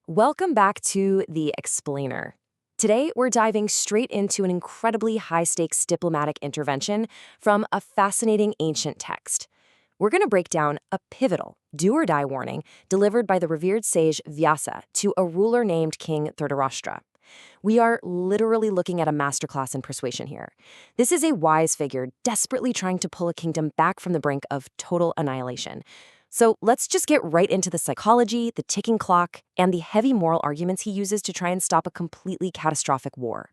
Welcome back to The Explainer. Today, we're diving straight into an incredibly high-stakes diplomatic intervention from a fascinating ancient text. We're going to break down a pivotal, do-or-die warning delivered by the revered sage Vyasa to a ruler named King Dhritarashtra. We are literally looking at a masterclass in persuasion here. This is a wise figure desperately trying to pull a kingdom back from the brink of total annihilation. So let's just get right into the psychology, the ticking clock, and the heavy moral arguments he uses to try and stop a completely catastrophic war.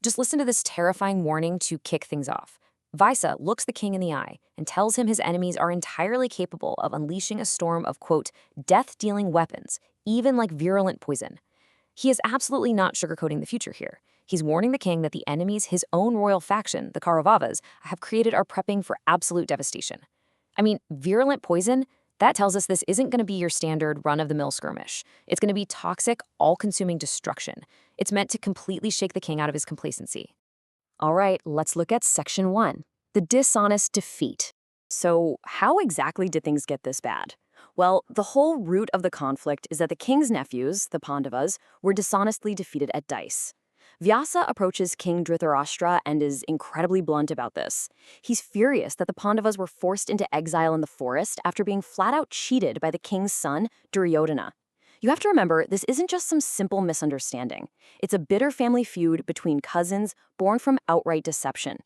Just listen to this terrifying warning to kick things off. Vyasa looks the king in the eye and tells him his enemies are entirely capable of unleashing a storm of, quote, death-dealing weapons, even like virulent poison. He is absolutely not sugarcoating the future here. He's warning the king that the enemies his own royal faction, the Kauravas, have created are prepping for absolute devastation. I mean, virulent poison, that tells us this isn't going to be your standard run-of-the-mill skirmish. It's going to be toxic, all-consuming destruction. It's meant to completely shake the king out of his complacency. All right, let's look at Section 1, the dishonest defeat. So how exactly did things get this bad? Well, the whole root of the conflict is that the king's nephews, the Pandavas, were dishonestly defeated at dice. Vyasa approaches King Dhritarashtra and is incredibly blunt about this. He's furious that the Pandavas were forced into exile in the forest after being flat-out cheated by the king's son, Duryodhana. You have to remember, this isn't just some simple misunderstanding. It's a bitter family feud between cousins born from outright deception.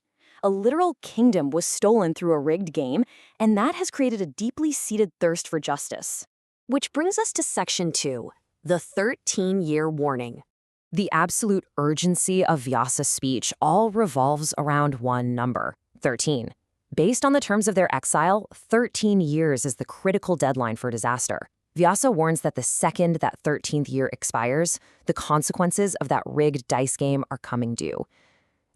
A literal kingdom was stolen through a rigged game, and that has created a deeply seated thirst for justice. Which brings us to Section 2, the 13-year warning. The absolute urgency of Vyasa's speech all revolves around one number, 13. Based on the terms of their exile, 13 years is the critical deadline for disaster. Vyasa warns that the second that 13th year expires, the consequences of that rigged dice game are coming due.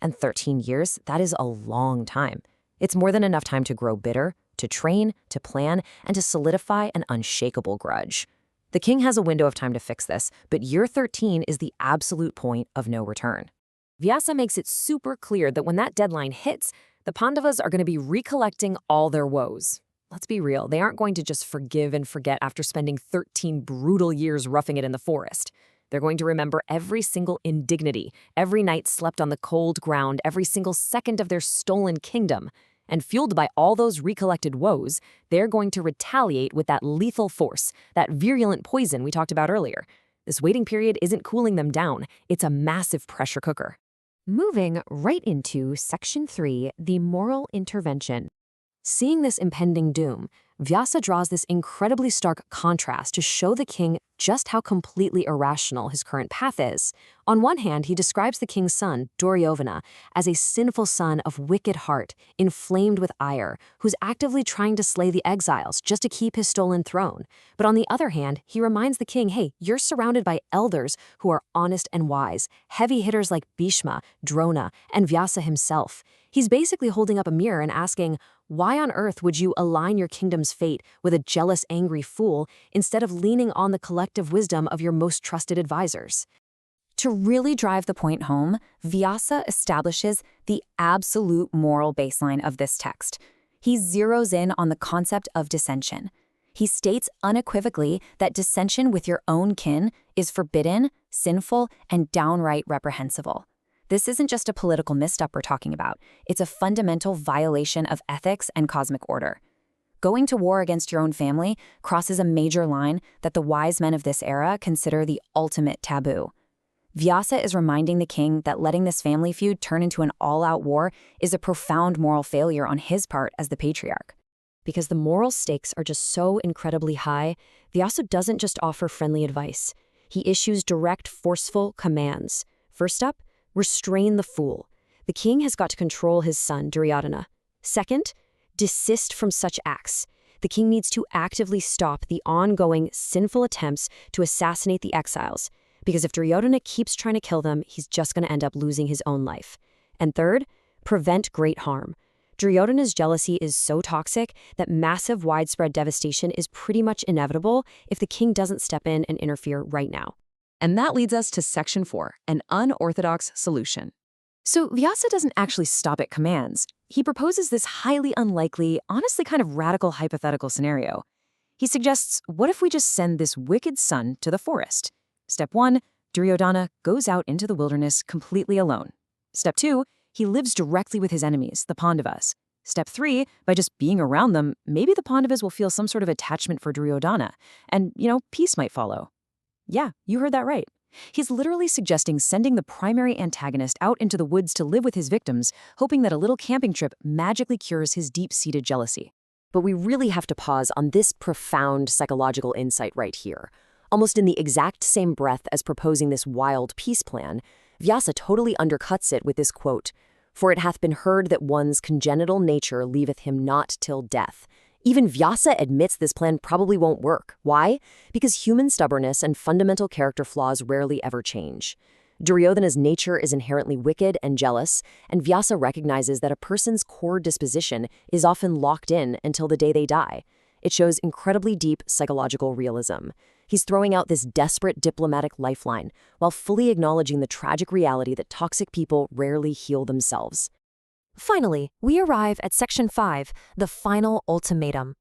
And 13 years, that is a long time. It's more than enough time to grow bitter, to train, to plan, and to solidify an unshakable grudge. The king has a window of time to fix this, but year 13 is the absolute point of no return. Vyasa makes it super clear that when that deadline hits, the Pandavas are going to be recollecting all their woes. Let's be real, they aren't going to just forgive and forget after spending 13 brutal years roughing it in the forest. They're going to remember every single indignity, every night slept on the cold ground, every single second of their stolen kingdom. And fueled by all those recollected woes, they're going to retaliate with that lethal force, that virulent poison we talked about earlier. This waiting period isn't cooling them down, it's a massive pressure cooker. Moving right into Section 3, the moral intervention. Seeing this impending doom, Vyasa draws this incredibly stark contrast to show the king just how completely irrational his current path is. On one hand, he describes the king's son, Duryodhana, as a sinful son of wicked heart, inflamed with ire, who's actively trying to slay the exiles just to keep his stolen throne. But on the other hand, he reminds the king, hey, you're surrounded by elders who are honest and wise, heavy hitters like Bhishma, Drona, and Vyasa himself. He's basically holding up a mirror and asking, why on earth would you align your kingdom's fate with a jealous, angry fool instead of leaning on the collective wisdom of your most trusted advisors? To really drive the point home, Vyasa establishes the absolute moral baseline of this text. He zeroes in on the concept of dissension. He states unequivocally that dissension with your own kin is forbidden, sinful, and downright reprehensible. This isn't just a political misstep we're talking about. It's a fundamental violation of ethics and cosmic order. Going to war against your own family crosses a major line that the wise men of this era consider the ultimate taboo. Vyasa is reminding the king that letting this family feud turn into an all-out war is a profound moral failure on his part as the patriarch. Because the moral stakes are just so incredibly high, Vyasa doesn't just offer friendly advice. He issues direct, forceful commands. First up, restrain the fool. The king has got to control his son, Duryodhana. Second, desist from such acts. The king needs to actively stop the ongoing sinful attempts to assassinate the exiles, because if Duryodhana keeps trying to kill them, he's just going to end up losing his own life. And third, prevent great harm. Duryodhana's jealousy is so toxic that massive widespread devastation is pretty much inevitable if the king doesn't step in and interfere right now. And that leads us to Section 4, an unorthodox solution. So Vyasa doesn't actually stop at commands. He proposes this highly unlikely, honestly kind of radical hypothetical scenario. He suggests, what if we just send this wicked son to the forest? Step 1, Duryodhana goes out into the wilderness completely alone. Step 2, he lives directly with his enemies, the Pandavas. Step 3, by just being around them, maybe the Pandavas will feel some sort of attachment for Duryodhana, and, peace might follow. Yeah, you heard that right. He's literally suggesting sending the primary antagonist out into the woods to live with his victims, hoping that a little camping trip magically cures his deep-seated jealousy. But we really have to pause on this profound psychological insight right here. Almost in the exact same breath as proposing this wild peace plan, Vyasa totally undercuts it with this quote, "For it hath been heard that one's congenital nature leaveth him not till death." Even Vyasa admits this plan probably won't work. Why? Because human stubbornness and fundamental character flaws rarely ever change. Duryodhana's nature is inherently wicked and jealous, and Vyasa recognizes that a person's core disposition is often locked in until the day they die. It shows incredibly deep psychological realism. He's throwing out this desperate diplomatic lifeline while fully acknowledging the tragic reality that toxic people rarely heal themselves. Finally, we arrive at Section 5, the final ultimatum.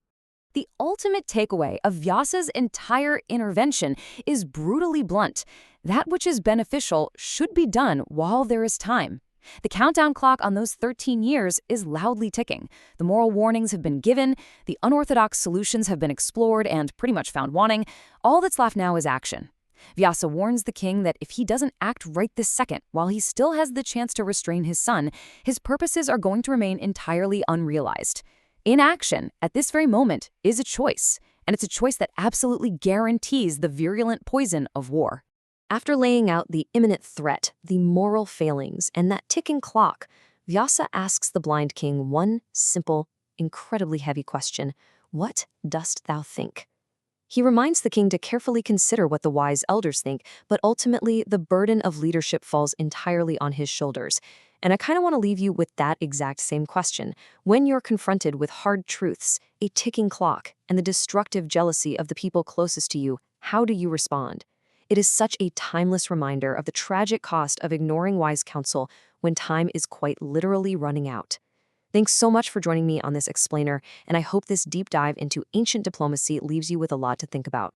The ultimate takeaway of Vyasa's entire intervention is brutally blunt. That which is beneficial should be done while there is time. The countdown clock on those 13 years is loudly ticking. The moral warnings have been given, the unorthodox solutions have been explored and pretty much found wanting. All that's left now is action. Vyasa warns the king that if he doesn't act right this second, while he still has the chance to restrain his son, his purposes are going to remain entirely unrealized. Inaction, at this very moment, is a choice, and it's a choice that absolutely guarantees the virulent poison of war. After laying out the imminent threat, the moral failings, and that ticking clock, Vyasa asks the blind king one simple, incredibly heavy question: "What dost thou think?" He reminds the king to carefully consider what the wise elders think, but ultimately the burden of leadership falls entirely on his shoulders. And I kind of want to leave you with that exact same question. When you're confronted with hard truths, a ticking clock, and the destructive jealousy of the people closest to you, how do you respond? It is such a timeless reminder of the tragic cost of ignoring wise counsel when time is quite literally running out. Thanks so much for joining me on this explainer, and I hope this deep dive into ancient diplomacy leaves you with a lot to think about.